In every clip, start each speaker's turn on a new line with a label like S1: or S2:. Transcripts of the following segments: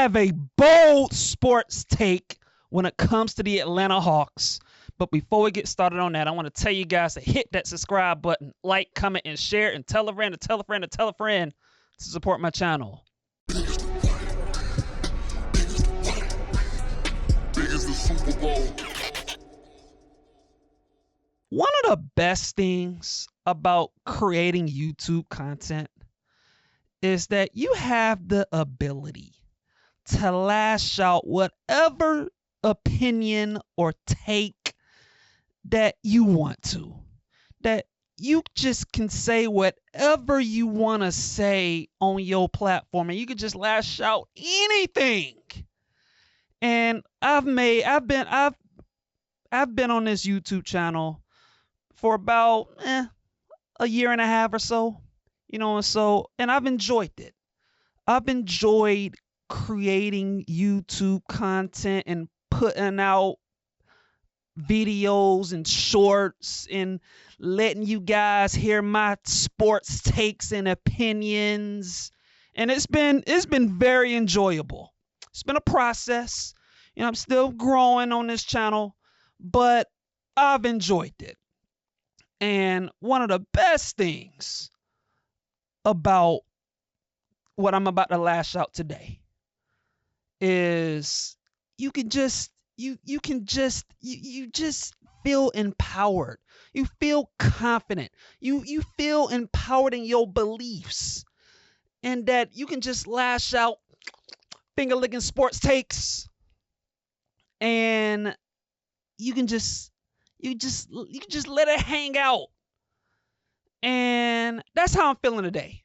S1: have a bold sports take when it comes to the Atlanta Hawks. But before we get started on that, I want to tell you guys to hit that subscribe button, like, comment, and share, and tell a friend to tell a friend to tell a friend to support my channel. One of the best things about creating YouTube content is that you have the ability to lash out whatever opinion or take that you want to. That you just can say whatever you want to say on your platform, and you can just lash out anything. And I've been on this YouTube channel for about a year and a half or so, and I've enjoyed it. I've enjoyed creating YouTube content and putting out videos and shorts and letting you guys hear my sports takes and opinions. And it's been very enjoyable. It's been a process. I'm still growing on this channel, but I've enjoyed it. And one of the best things about what I'm about to lash out today is you just feel empowered. You feel confident. You feel empowered in your beliefs, and that you can just lash out finger-licking sports takes, and you can just let it hang out. And that's how I'm feeling today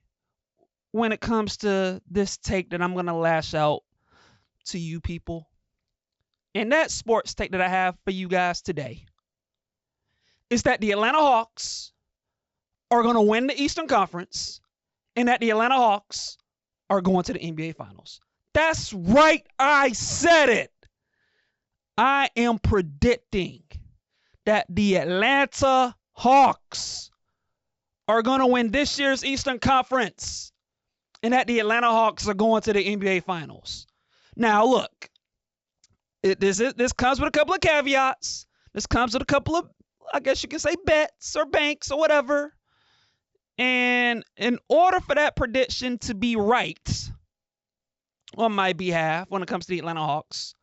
S1: when it comes to this take that I'm going to lash out to you people. And that sports take that I have for you guys today is that the Atlanta Hawks are going to win the Eastern Conference, and that the Atlanta Hawks are going to the NBA Finals. That's right. I said it. I am predicting that the Atlanta Hawks are going to win this year's Eastern Conference, and that the Atlanta Hawks are going to the NBA Finals. Now, look, this comes with a couple of caveats. This comes with a couple of, I guess you can say, bets or banks or whatever. And in order for that prediction to be right on my behalf when it comes to the Atlanta Hawks,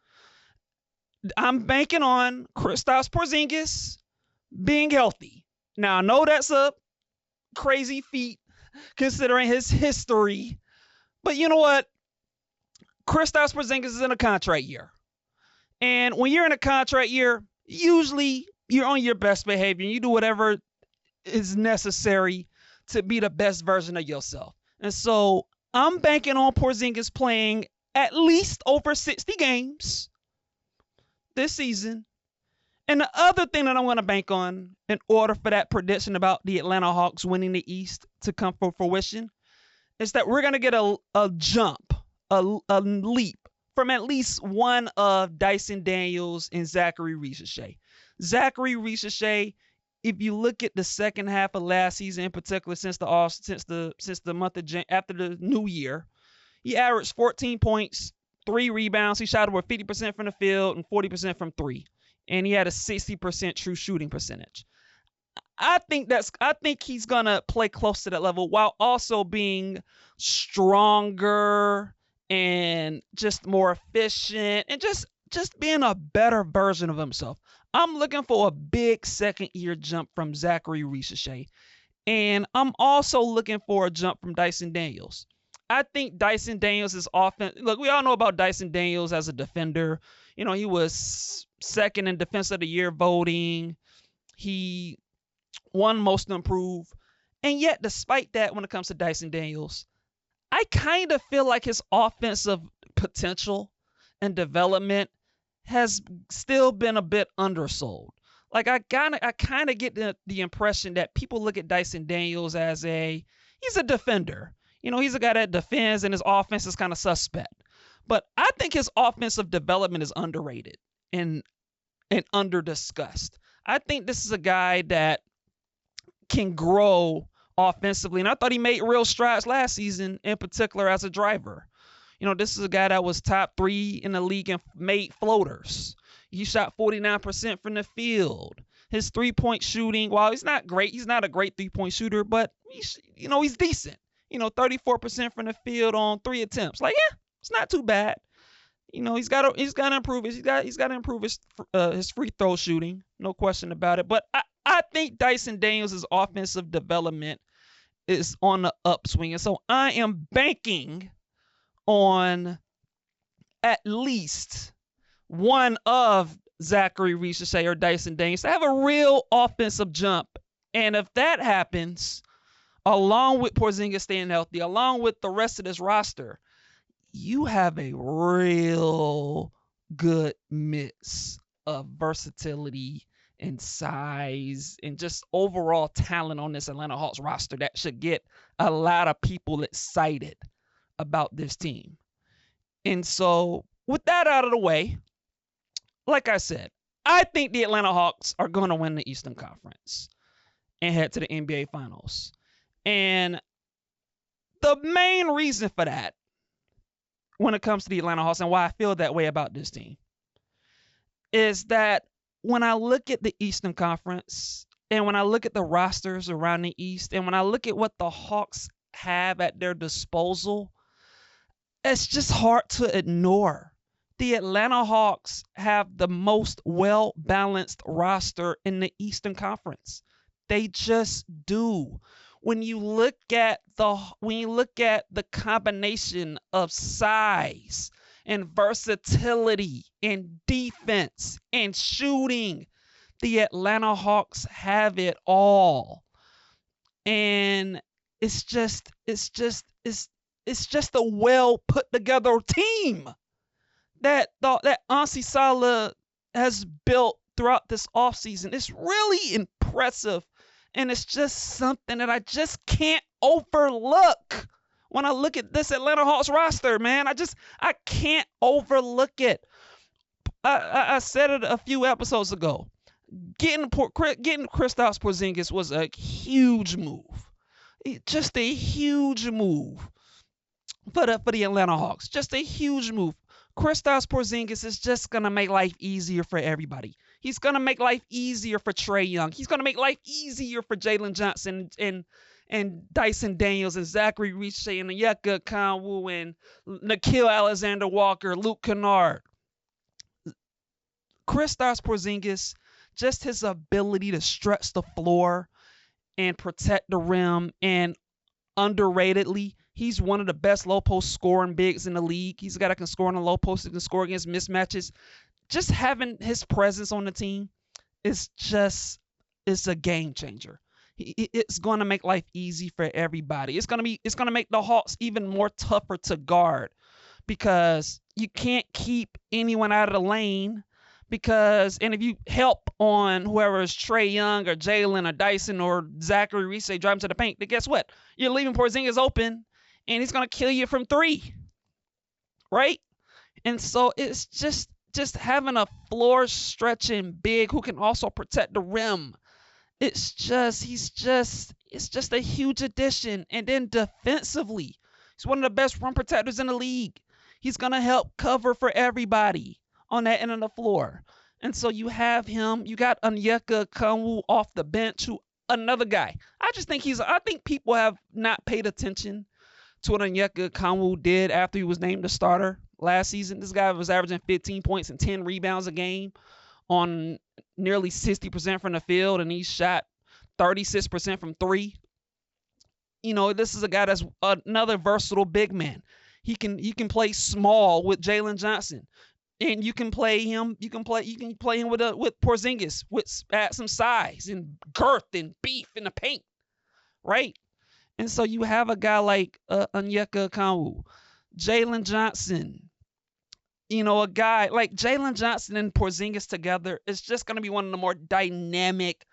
S1: I'm banking on Kristaps Porzingis being healthy. Now, I know that's a crazy feat considering his history, but you know what? Kristaps Porzingis is in a contract year. And when you're in a contract year, usually you're on your best behavior and you do whatever is necessary to be the best version of yourself. And so I'm banking on Porzingis playing at least over 60 games this season. And the other thing that I'm going to bank on in order for that prediction about the Atlanta Hawks winning the East to come for fruition is that we're going to get a jump, a leap from at least one of Dyson Daniels and Zaccharie Risacher. Zaccharie Risacher, if you look at the second half of last season in particular, since the month of after the new year, he averaged 14 points, 3 rebounds. He shot over 50% from the field and 40% from three, and he had a 60% true shooting percentage. I think he's gonna play close to that level while also being stronger and just more efficient and just being a better version of himself. I'm looking for a big second-year jump from Zaccharie Risacher. And I'm also looking for a jump from Dyson Daniels. I think Dyson Daniels is often... Look, we all know about Dyson Daniels as a defender. He was second in Defense of the Year voting. He won Most Improved. And yet, despite that, when it comes to Dyson Daniels, I kind of feel like his offensive potential and development has still been a bit undersold. Like I kind of get the impression that people look at Dyson Daniels as he's a defender. He's a guy that defends and his offense is kind of suspect. But I think his offensive development is underrated and under-discussed. I think this is a guy that can grow offensively, and I thought he made real strides last season, in particular as a driver. This is a guy that was top 3 in the league and made floaters. He shot 49% from the field. His 3-point shooting, while he's not great, he's not a great 3-point shooter, but he's decent. 34% from the field on 3 attempts. Like, yeah, it's not too bad. He's got to improve. He's got to improve his free throw shooting, no question about it. But I think Dyson Daniels' offensive development is on the upswing, and so I am banking on at least one of Zaccharie, Risacher, or Dyson Daniels to have a real offensive jump. And if that happens, along with Porzingis staying healthy, along with the rest of this roster, you have a real good mix of versatility and size and just overall talent on this Atlanta Hawks roster that should get a lot of people excited about this team. And so with that out of the way, like I said, I think the Atlanta Hawks are going to win the Eastern Conference and head to the NBA Finals. And the main reason for that, when it comes to the Atlanta Hawks and why I feel that way about this team, is that when I look at the Eastern Conference and when I look at the rosters around the East and when I look at what the Hawks have at their disposal, it's just hard to ignore. The Atlanta Hawks have the most well-balanced roster in the Eastern Conference. They just do. When you look at the combination of size and versatility and defense and shooting, the Atlanta Hawks have it all. And it's just a well put together team that Ansi Salah has built throughout this offseason. It's really impressive. And it's just something that I just can't overlook when I look at this Atlanta Hawks roster, man. I can't overlook it. I said it a few episodes ago. Getting Kristaps Porzingis was a huge move. Just a huge move for the Atlanta Hawks. Just a huge move. Kristaps Porzingis is just going to make life easier for everybody. He's going to make life easier for Trae Young. He's going to make life easier for Jalen Johnson and Dyson Daniels and Zaccharie Risacher and Onyeka Okongwu and Nickeil Alexander-Walker, Luke Kennard. Kristaps Porzingis, just his ability to stretch the floor and protect the rim, and underratedly, he's one of the best low post scoring bigs in the league. He's a guy that can score on the low post, that can score against mismatches. Just having his presence on the team is a game changer. It's going to make life easy for everybody. It's going to make the Hawks even more tougher to guard because you can't keep anyone out of the lane. And if you help on whoever is Trae Young or Jalen or Dyson or Zaccharie Risacher drive him to the paint, then guess what? You're leaving Porzingis open, and he's going to kill you from 3, right? And so it's just having a floor stretching big who can also protect the rim. It's just a huge addition. And then defensively, he's one of the best rim protectors in the league. He's going to help cover for everybody on that end of the floor. And so you have him. You got Onyeka Okongwu off the bench, who another guy. I think people have not paid attention to what Onyeka Okongwu did after he was named the starter last season. This guy was averaging 15 points and 10 rebounds a game on nearly 60% from the field, and he shot 36% from 3. This is a guy that's another versatile big man. He can play small with Jalen Johnson. And you can play him. You can play him with Porzingis, add some size and girth and beef in the paint, right? And so you have a guy like Onyeka Okongwu, Jalen Johnson. A guy like Jalen Johnson and Porzingis together is just going to be one of the more dynamic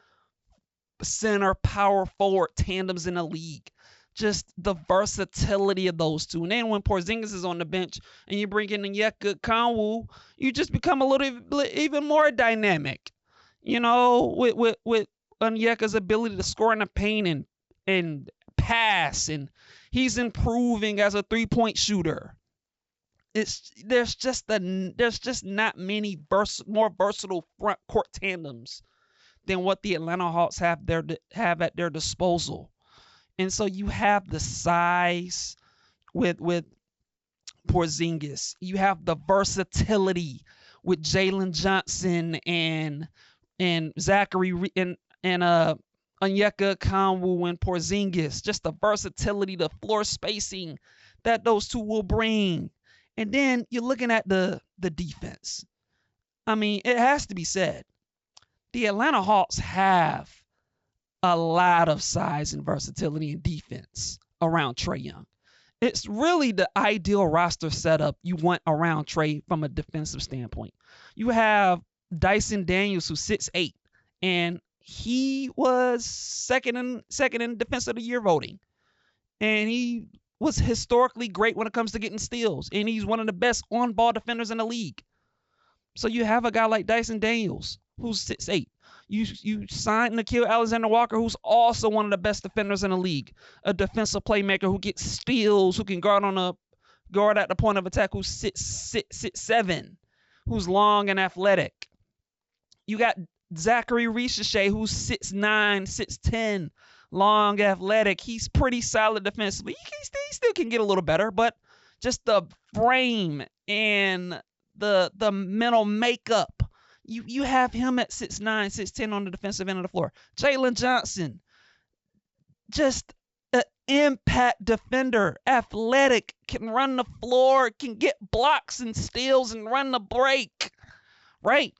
S1: center power forward tandems in the league. Just the versatility of those two. And then when Porzingis is on the bench and you bring in Onyeka Okongwu, you just become a little even more dynamic. With Onyeka's ability to score in the paint and pass, and he's improving as a 3-point shooter. there's just not many more versatile front court tandems than what the Atlanta Hawks have at their disposal. And so you have the size with Porzingis. You have the versatility with Jalen Johnson and Zaccharie and Onyeka Okongwu and Porzingis. Just the versatility, the floor spacing that those two will bring. And then you're looking at the defense. I mean, it has to be said, the Atlanta Hawks have a lot of size and versatility in defense around Trae Young. It's really the ideal roster setup you want around Trae from a defensive standpoint. You have Dyson Daniels, who's 6'8", and he was second in Defensive of the Year voting. And he was historically great when it comes to getting steals, and he's one of the best on-ball defenders in the league. So you have a guy like Dyson Daniels, who's 6'8". You signed Nickeil Alexander-Walker, who's also one of the best defenders in the league, a defensive playmaker who gets steals, who can guard at the point of attack, who's 6'7", who's long and athletic. You got Zaccharie Risacher, who's 6'9", 6'10", long, athletic. He's pretty solid defensively. He still can get a little better, but just the frame and the mental makeup. You have him at 6'9", 6'10" on the defensive end of the floor. Jalen Johnson, just an impact defender, athletic, can run the floor, can get blocks and steals and run the break, right?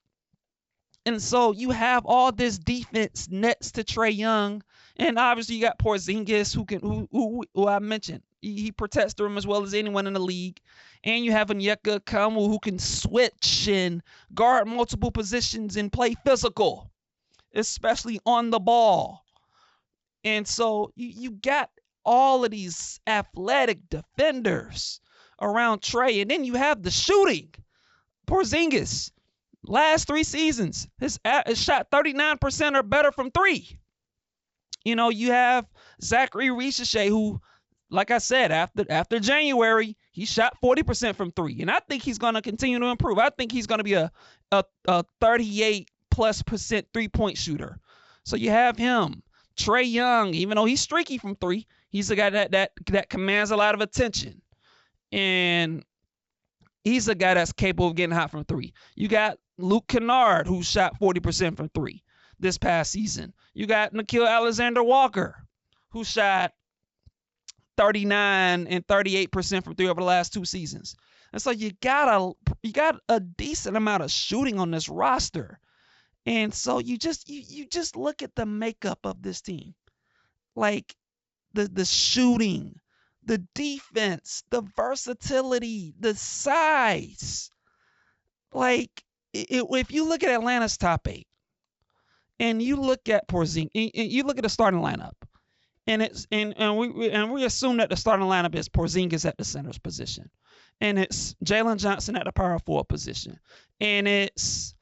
S1: And so you have all this defense next to Trae Young, and obviously you got Porzingis, who I mentioned. He protects the rim as well as anyone in the league. And you have Onyeka Okongwu, who can switch and guard multiple positions and play physical, especially on the ball. And so you got all of these athletic defenders around Trae. And then you have the shooting. Porzingis, last 3 seasons, his shot 39% or better from 3. You know, you have Zaccharie Risacher, who, like I said, after January, he shot 40% from 3. And I think he's going to continue to improve. I think he's going to be a 38+% three-point shooter. So you have him. Trae Young, even though he's streaky from 3, he's a guy that commands a lot of attention. And he's a guy that's capable of getting hot from 3. You got Luke Kennard, who shot 40% from 3 this past season. You got Nickeil Alexander-Walker, who shot 39 and 38% from 3 over the last 2 seasons. And so you got a decent amount of shooting on this roster. And so you just look at the makeup of this team. Like the shooting, the defense, the versatility, the size. Like if you look at Atlanta's top 8 and you look at Porzingis, and you look at the starting lineup, and we assume that the starting lineup is Porzingis at the center's position, and it's Jalen Johnson at the power forward position, and it's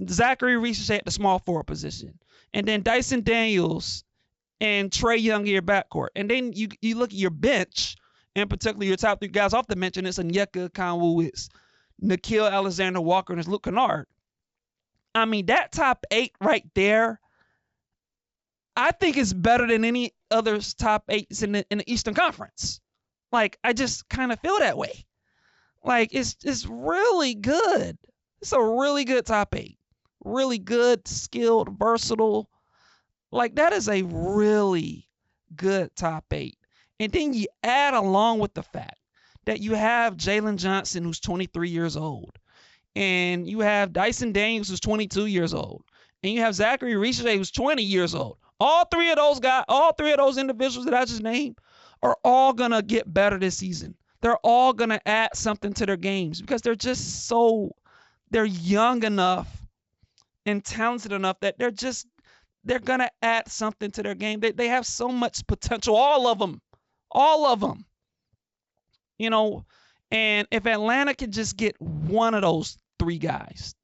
S1: Zaccharie Risacher at the small forward position, and then Dyson Daniels and Trae Young in your backcourt, and then you look at your bench, and particularly your top 3 guys off the bench, and it's Onyeka Okongwu, it's Nickeil Alexander-Walker, and it's Luke Kennard. I mean, that top 8 right there, I think is better than any other's top 8s in the Eastern Conference. Like, I just kind of feel that way. Like, it's really good. It's a really good top 8. Really good, skilled, versatile. Like, that is a really good top 8. And then you add along with the fact that you have Jalen Johnson, who's 23 years old. And you have Dyson Daniels, who's 22 years old. And you have Zaccharie Risacher, who's 20 years old. All 3 of those individuals that I just named are all going to get better this season. They're all going to add something to their games because they're young enough and talented enough that they're going to add something to their game. They have so much potential, all of them. You know, and if Atlanta can just get one of those 3 guys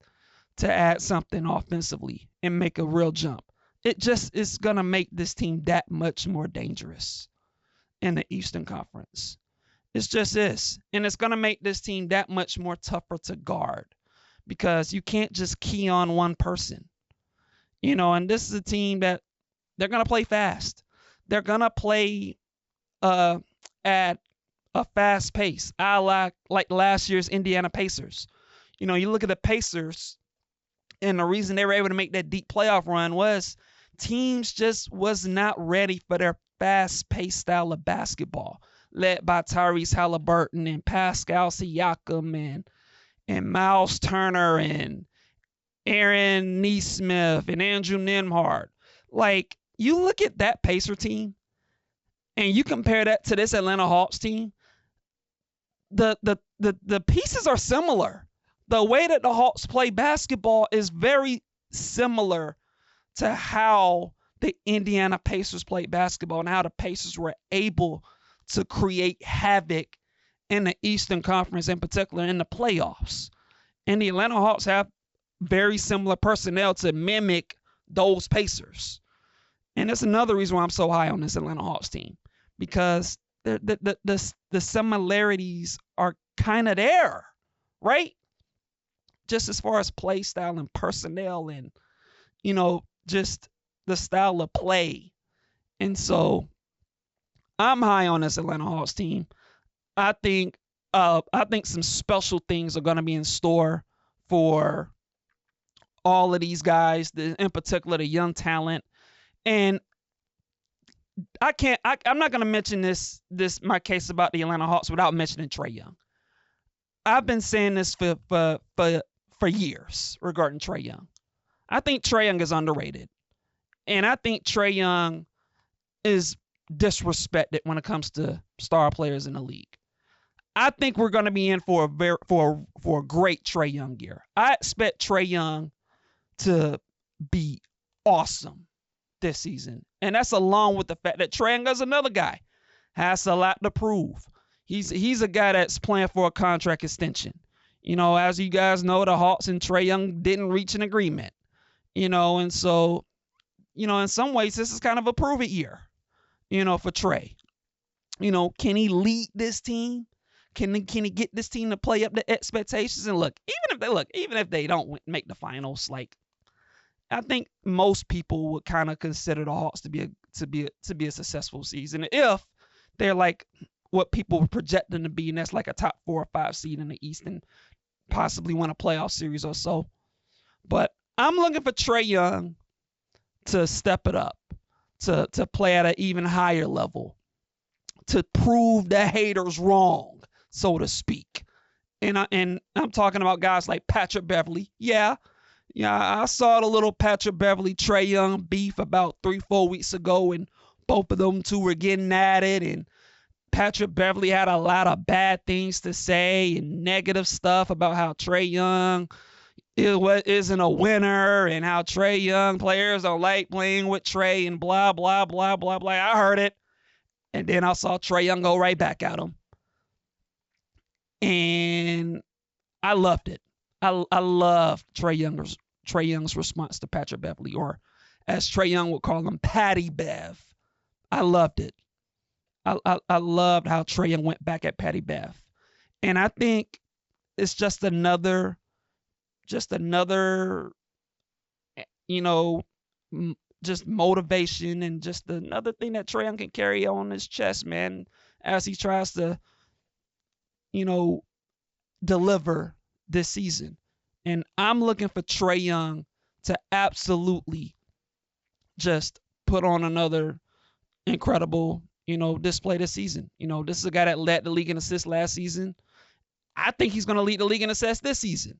S1: to add something offensively and make a real jump, it just is going to make this team that much more dangerous in the Eastern Conference. It's just this. And it's going to make this team that much more tougher to guard because you can't just key on one person. And this is a team that they're going to play fast. They're going to play at a fast pace. I like last year's Indiana Pacers. You look at the Pacers, and the reason they were able to make that deep playoff run was teams just was not ready for their fast-paced style of basketball, led by Tyrese Halliburton and Pascal Siakam and Miles Turner and Aaron Nesmith and Andrew Nembhard. Like, you look at that Pacer team and you compare that to this Atlanta Hawks team, the pieces are similar. The way that the Hawks play basketball is very similar to how the Indiana Pacers played basketball and how the Pacers were able to create havoc in the Eastern Conference, in particular in the playoffs. And the Atlanta Hawks have very similar personnel to mimic those Pacers. And that's another reason why I'm so high on this Atlanta Hawks team, because the similarities are kind of there, right? Just as far as play style and personnel and, just the style of play. And so I'm high on this Atlanta Hawks team. I think some special things are going to be in store for all of these guys, in particular the young talent. And I'm not going to mention this my case about the Atlanta Hawks without mentioning Trae Young. I've been saying this for years regarding Trae Young. I think Trae Young is underrated. And I think Trae Young is disrespected when it comes to star players in the league. I think we're going to be in for a great Trae Young year. I expect Trae Young to be awesome this season. And that's along with the fact that Trae Young is another guy, has a lot to prove. He's a guy that's playing for a contract extension. As you guys know, the Hawks and Trae Young didn't reach an agreement. And so, in some ways, this is kind of a prove it year, for Trae. Can he lead this team? Can he get this team to play up to expectations? And look, even if they don't make the finals, like, I think most people would kind of consider the Hawks to be a successful season if they're like what people project them to be, and that's like a top 4 or 5 seed in the East and possibly win a playoff series or so. But I'm looking for Trae Young to step it up, to play at an even higher level, to prove the haters wrong, so to speak. And I'm talking about guys like Patrick Beverley. Yeah, I saw the little Patrick Beverley Trae Young beef about 3-4 weeks ago, and both of them two were getting at it, and Patrick Beverley had a lot of bad things to say and negative stuff about how Trae Young isn't a winner and how Trae Young players don't like playing with Trae and blah, blah, blah, blah, blah. I heard it. And then I saw Trae Young go right back at him. And I loved it. I loved Trae Young's response to Patrick Beverley, or as Trae Young would call him, Patty Bev. I loved it. I loved how Trae Young went back at Patty Bev. And I think it's just another, just motivation and just another thing that Trae Young can carry on his chest, man, as he tries to, deliver this season. And I'm looking for Trae Young to absolutely just put on another incredible, display this season. This is a guy that led the league in assists last season. I think he's going to lead the league in assists this season.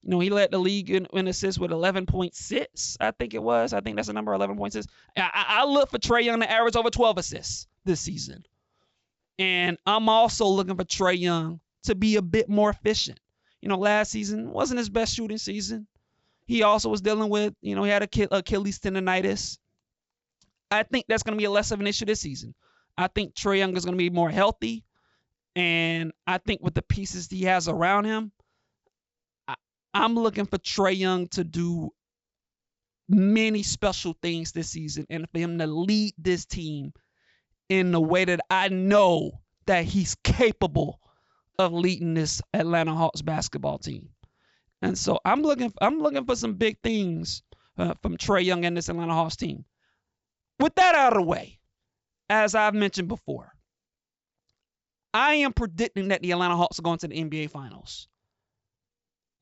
S1: He led the league in assists with 11.6, I think it was. I think that's the number, 11.6. I look for Trae Young to average over 12 assists this season. And I'm also looking for Trae Young to be a bit more efficient. Last season wasn't his best shooting season. He also was dealing with, he had Achilles tendonitis. I think that's going to be less of an issue this season. I think Trae Young is going to be more healthy. And I think with the pieces he has around him, I'm looking for Trae Young to do many special things this season and for him to lead this team in the way that I know that he's capable of leading this Atlanta Hawks basketball team. And so I'm looking for some big things from Trae Young and this Atlanta Hawks team. With that out of the way, as I've mentioned before, I am predicting that the Atlanta Hawks are going to the NBA Finals.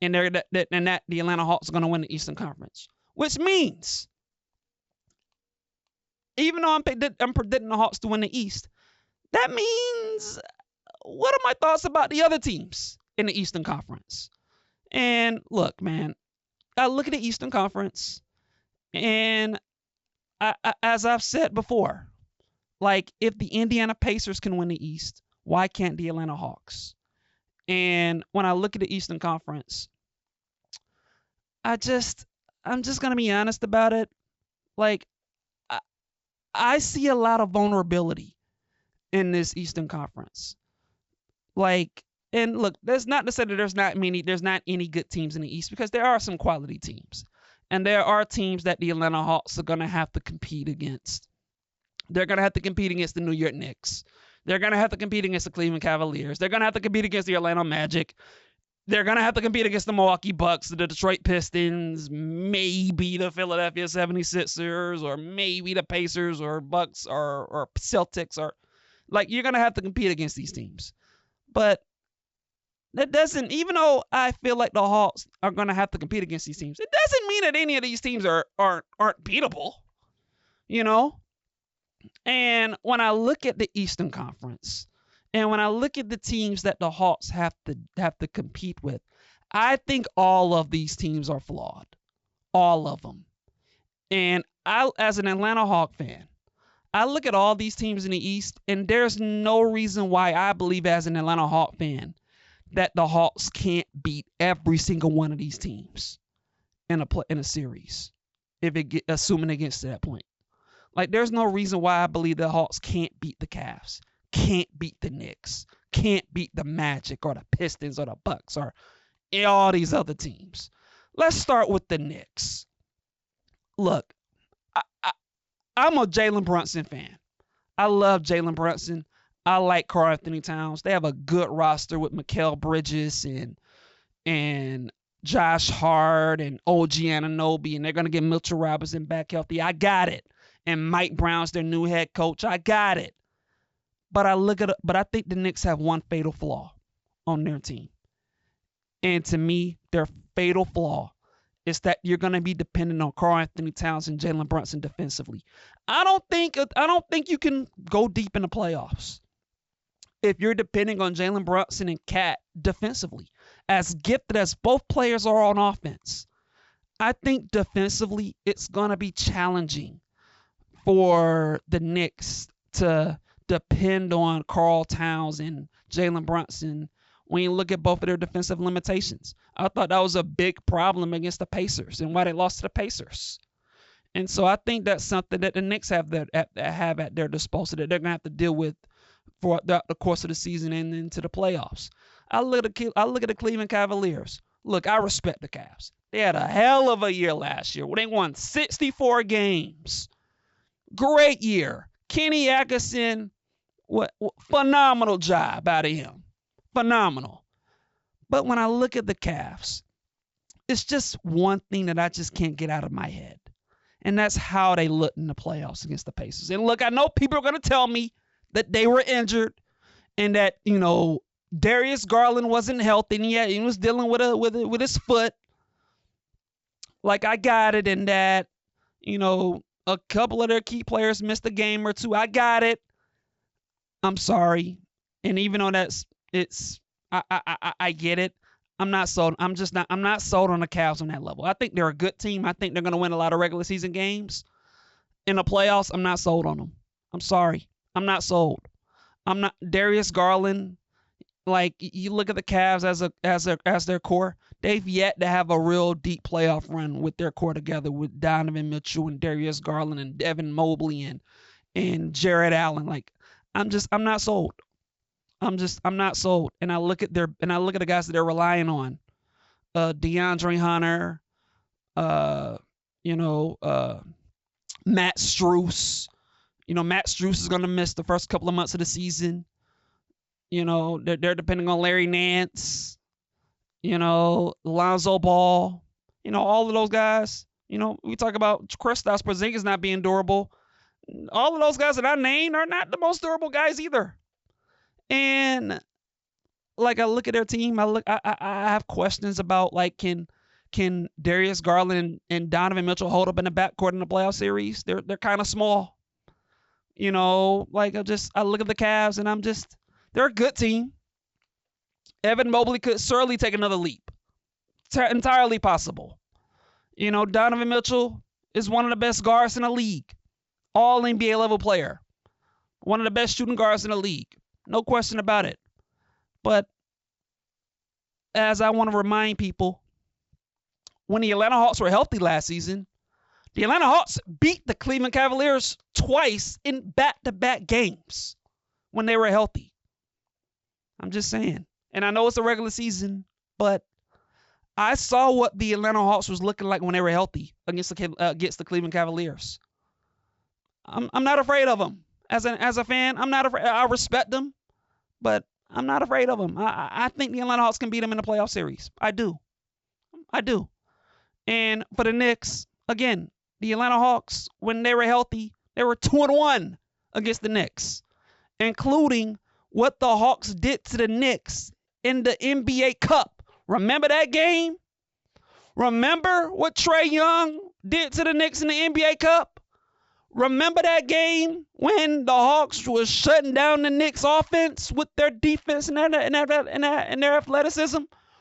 S1: And that the Atlanta Hawks are going to win the Eastern Conference. Which means, even though I'm predicting the Hawks to win the East, that means, what are my thoughts about the other teams in the Eastern Conference? And look, man, I look at the Eastern Conference, and as I've said before, like, if the Indiana Pacers can win the East, why can't the Atlanta Hawks? And when I look at the Eastern Conference, I'm just going to be honest about it. Like, I see a lot of vulnerability in this Eastern Conference. Like, and look, that's not to say that there's not any good teams in the East, because there are some quality teams. And there are teams that the Atlanta Hawks are going to have to compete against. They're going to have to compete against the New York Knicks. They're going to have to compete against the Cleveland Cavaliers. They're going to have to compete against the Orlando Magic. They're going to have to compete against the Milwaukee Bucks, the Detroit Pistons, maybe the Philadelphia 76ers, or maybe the Pacers or Bucks or Celtics. Or, like, you're going to have to compete against these teams. But that doesn't, even though I feel like the Hawks are going to have to compete against these teams, it doesn't mean that any of these teams aren't beatable, you know? And when I look at the Eastern Conference, and when I look at the teams that the Hawks have to compete with, I think all of these teams are flawed. All of them. And I, as an Atlanta Hawk fan, I look at all these teams in the East, and there's no reason why I believe, as an Atlanta Hawk fan, that the Hawks can't beat every single one of these teams in a series, assuming it gets to that point. Like, there's no reason why I believe the Hawks can't beat the Cavs, can't beat the Knicks, can't beat the Magic or the Pistons or the Bucks or all these other teams. Let's start with the Knicks. Look, I'm a Jalen Brunson fan. I love Jalen Brunson. I like Karl Anthony Towns. They have a good roster with Mikal Bridges and Josh Hart and OG Anunoby, and they're going to get Mitchell Robinson back healthy. I got it. And Mike Brown's their new head coach. I got it. But I think the Knicks have one fatal flaw on their team. And to me, their fatal flaw is that you're going to be dependent on Karl Anthony Towns and Jalen Brunson defensively. I don't think you can go deep in the playoffs if you're depending on Jalen Brunson and Cat defensively. As gifted as both players are on offense, I think defensively it's going to be challenging for the Knicks to depend on Karl Towns and Jalen Brunson when you look at both of their defensive limitations. I thought that was a big problem against the Pacers and why they lost to the Pacers. And so I think that's something that the Knicks have at their disposal that they're going to have to deal with for the course of the season and into the playoffs. I look at the Cleveland Cavaliers. Look, I respect the Cavs. They had a hell of a year last year where they won 64 games. Great year. Kenny Atkinson, phenomenal job out of him. Phenomenal. But when I look at the Cavs, it's just one thing that I just can't get out of my head. And that's how they looked in the playoffs against the Pacers. And look, I know people are going to tell me that they were injured and that, Darius Garland wasn't healthy and he was dealing with his foot. Like, I got it in that, a couple of their key players missed a game or two. I got it. I'm sorry. And even though I get it. I'm not sold. I'm not sold on the Cavs on that level. I think they're a good team. I think they're going to win a lot of regular season games. In the playoffs, I'm not sold on them. I'm sorry. I'm not sold. I'm not. Darius Garland, like, you look at the Cavs as their core, they've yet to have a real deep playoff run with their core together with Donovan Mitchell and Darius Garland and Devin Mobley and Jared Allen. Like, I'm not sold. I'm not sold. And I look at the guys that they're relying on. DeAndre Hunter, Matt Strus. Matt Strus is going to miss the first couple of months of the season. They're depending on Larry Nance, Lonzo Ball, all of those guys. We talk about Kristaps Porzingis not being durable. All of those guys that I named are not the most durable guys either. And like I look at their team, I have questions about like can Darius Garland and Donovan Mitchell hold up in the backcourt in the playoff series? They're kind of small. Like I look at the Cavs and they're a good team. Evan Mobley could certainly take another leap. Entirely possible. Donovan Mitchell is one of the best guards in the league. All NBA level player. One of the best shooting guards in the league. No question about it. But as I want to remind people, when the Atlanta Hawks were healthy last season, the Atlanta Hawks beat the Cleveland Cavaliers twice in back-to-back games when they were healthy. I'm just saying. And I know it's a regular season, but I saw what the Atlanta Hawks was looking like when they were healthy against the Cleveland Cavaliers. I'm not afraid of them. As a fan, I'm not afraid. I respect them, but I'm not afraid of them. I think the Atlanta Hawks can beat them in the playoff series. I do. And for the Knicks, again, the Atlanta Hawks, when they were healthy, they were 2-1 against the Knicks, including what the Hawks did to the Knicks in the NBA Cup. Remember that game? Remember what Trae Young did to the Knicks in the NBA Cup? Remember that game when the Hawks was shutting down the Knicks offense with their defense and their athleticism?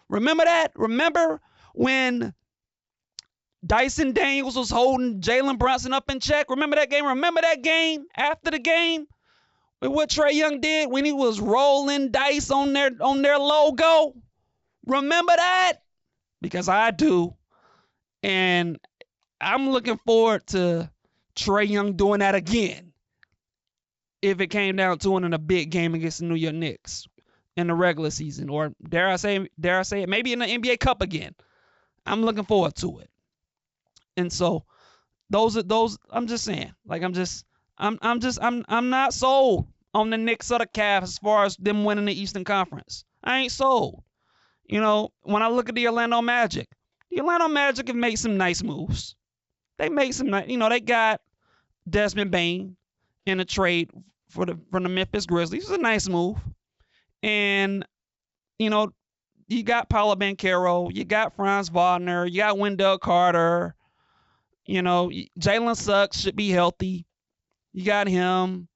S1: Remember that? Remember when Dyson Daniels was holding Jalen Brunson up in check? Remember that game? Remember that game after the game with what Trae Young did when he was rolling dice on their logo? Remember that? Because I do. And I'm looking forward to Trae Young doing that again if it came down to it in a big game against the New York Knicks in the regular season, or dare I say it, maybe in the NBA Cup again. I'm looking forward to it. And so those I'm just saying, like I'm not sold on the Knicks or the Cavs as far as them winning the Eastern Conference. I ain't sold. When I look at the Orlando Magic have made some nice moves. They made some nice, they got Desmond Bane in a trade from the Memphis Grizzlies. It's a nice move. And, you got Paolo Banchero, you got Franz Wagner, you got Wendell Carter, Jalen Suggs should be healthy. You got him.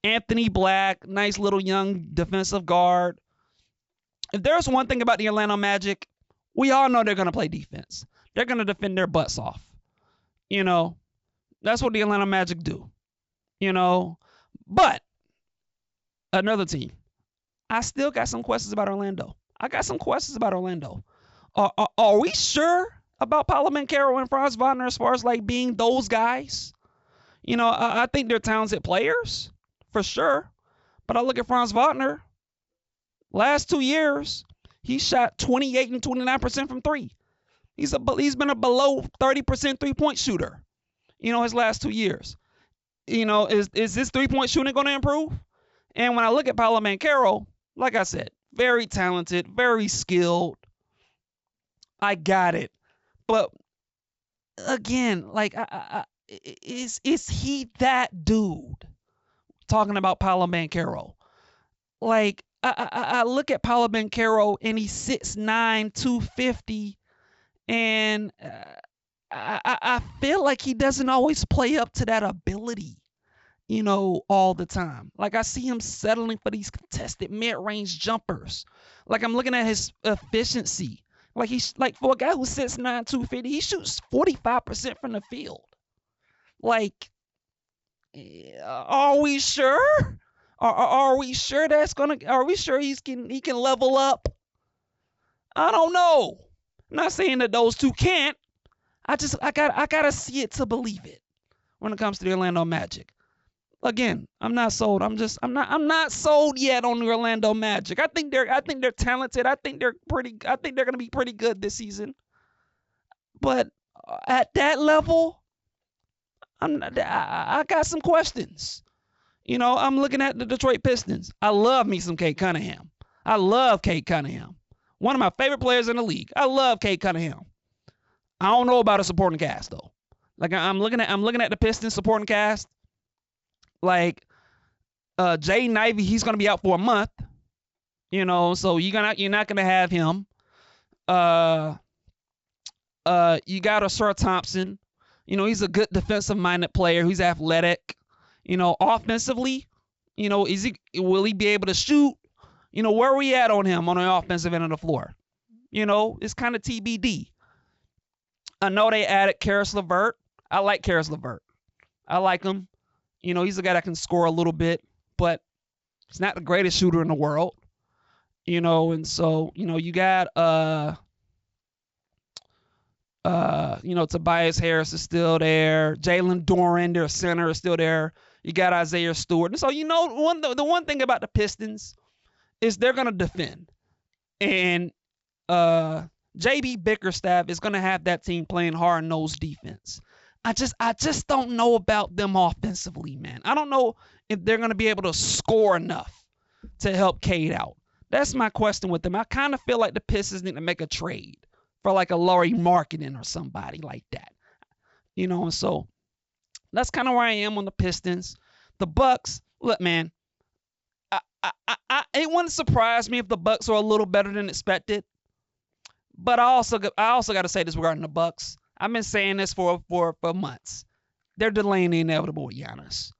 S1: Anthony Black, nice little young defensive guard. If there's one thing about the Orlando Magic, we all know they're going to play defense. They're going to defend their butts off. That's what the Atlanta Magic do. But another team, I still got some questions about Orlando. Are we sure about Paolo Banchero and Franz Wagner as far as like being those guys? I think they're talented players for sure. But I look at Franz Wagner. Last 2 years, he shot 28 and 29% from three. He's been a below 30% three-point shooter, his last 2 years. Is this three-point shooting going to improve? And when I look at Paolo Banchero, like I said, very talented, very skilled. I got it. But again, like, is he that dude? Talking about Paolo Banchero. Like, I look at Paolo Banchero and he's 6'9", 250, and I feel like he doesn't always play up to that ability, all the time. Like, I see him settling for these contested mid-range jumpers. Like, I'm looking at his efficiency. Like, he's like, for a guy who's 6'9", 250, he shoots 45% from the field. Like, are we sure? Are we sure are we sure he can level up? I don't know. I'm not saying that those two can't. I gotta see it to believe it when it comes to the Orlando Magic. Again, I'm not sold. I'm not sold yet on the Orlando Magic. I think they're talented. I think they're gonna be pretty good this season. But at that level, I got some questions. I'm looking at the Detroit Pistons. I love me some Kate Cunningham. I love Kate Cunningham. One of my favorite players in the league. I love Kate Cunningham. I don't know about a supporting cast though. Like I'm looking at the Pistons supporting cast. Like Jaden Ivey, he's gonna be out for a month. So you're not gonna have him. You got Sir Thompson. He's a good defensive minded player. He's athletic. Offensively, will he be able to shoot? Where are we at on him on the offensive end of the floor? It's kind of TBD. I know they added Karis LeVert. I like Karis LeVert. I like him. He's a guy that can score a little bit, but he's not the greatest shooter in the world. And so, you got Tobias Harris is still there. Jalen Duren, their center, is still there. You got Isaiah Stewart. And so, the one thing about the Pistons is they're going to defend. And JB Bickerstaff is going to have that team playing hard-nosed defense. I just don't know about them offensively, man. I don't know if they're going to be able to score enough to help Cade out. That's my question with them. I kind of feel like the Pistons need to make a trade for like a Lauri Markkanen or somebody like that. And so that's kind of where I am on the Pistons. The Bucks, look, man, it wouldn't surprise me if the Bucks are a little better than expected. But I also got to say this regarding the Bucks. I've been saying this for months. They're delaying the inevitable with Giannis.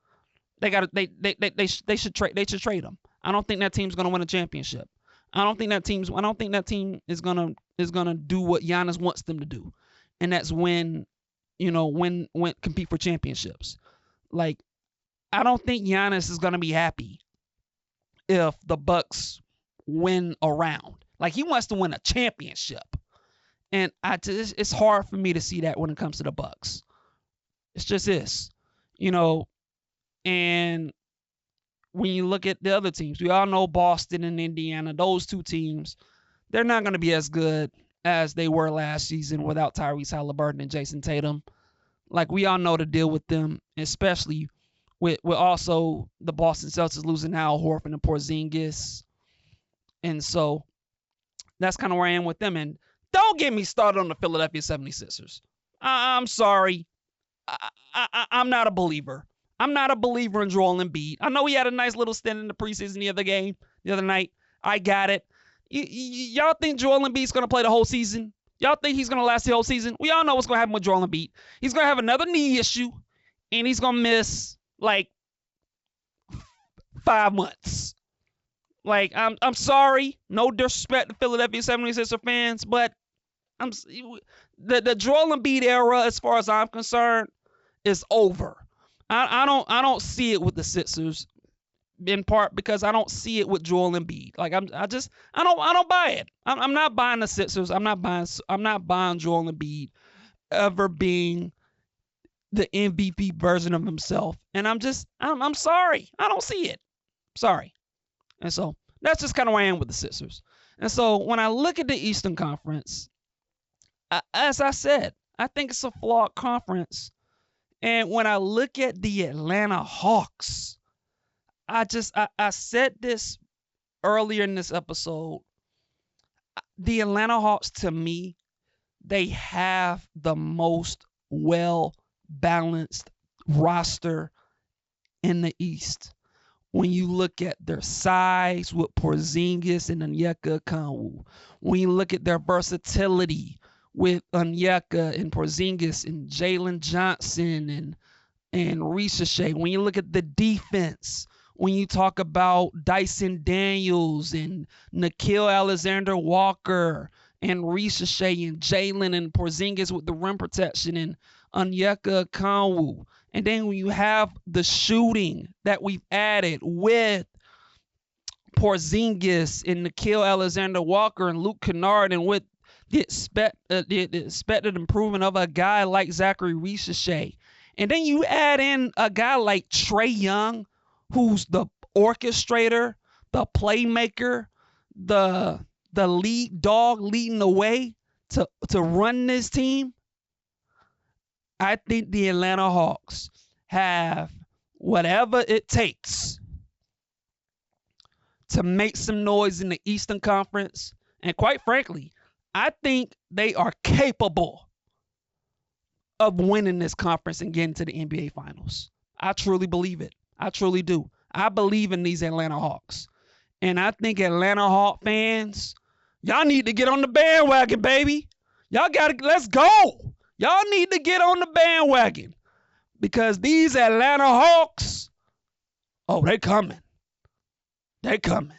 S1: They should trade him. I don't think that team's going to win a championship. I don't think that team is going to do what Giannis wants them to do. And that's win compete for championships. Like, I don't think Giannis is going to be happy if the Bucks win a round. Like, he wants to win a championship. And it's hard for me to see that when it comes to the Bucks. It's just this, and when you look at the other teams, we all know Boston and Indiana, those two teams, they're not going to be as good as they were last season without Tyrese Halliburton and Jason Tatum. Like, we all know the deal with them, especially with also the Boston Celtics losing Al Horford and Porzingis. And so that's kind of where I am with them. And don't get me started on the Philadelphia 76ers. I'm sorry. I'm not a believer. I'm not a believer in Joel Embiid. I know he had a nice little stint in the preseason the other night. I got it. Y'all think Joel Embiid's going to play the whole season? Y'all think he's going to last the whole season? We all know what's going to happen with Joel Embiid. He's going to have another knee issue, and he's going to miss, like, 5 months. Like, I'm sorry. No disrespect to Philadelphia 76er fans, but the Joel Embiid era, as far as I'm concerned, is over. I don't see it with the Sixers, in part because I don't see it with Joel Embiid. Like, I don't buy it. I'm not buying the Sixers. I'm not buying Joel Embiid ever being the MVP version of himself. And I'm sorry. I don't see it. Sorry. And so that's just kind of where I am with the Sixers. And so when I look at the Eastern Conference, as I said, I think it's a flawed conference. And when I look at the Atlanta Hawks, I said this earlier in this episode. The Atlanta Hawks, to me, they have the most well-balanced roster in the East. When you look at their size with Porzingis and Onyeka Okongwu, when you look at their versatility with Onyeka and Porzingis and Jalen Johnson and Risacher, when you look at the defense, when you talk about Dyson Daniels and Nickeil Alexander-Walker and Risacher and Jalen and Porzingis with the rim protection and Onyeka Okongwu. And then when you have the shooting that we've added with Porzingis and Nickeil Alexander-Walker and Luke Kennard, and with the expected improvement of a guy like Zaccharie Risacher. And then you add in a guy like Trae Young, who's the orchestrator, the playmaker, the lead dog leading the way to run this team. I think the Atlanta Hawks have whatever it takes to make some noise in the Eastern Conference. And quite frankly, I think they are capable of winning this conference and getting to the NBA Finals. I truly believe it. I truly do. I believe in these Atlanta Hawks. And I think Atlanta Hawk fans, y'all need to get on the bandwagon, baby. Let's go. Y'all need to get on the bandwagon. Because these Atlanta Hawks, oh, they coming. They coming.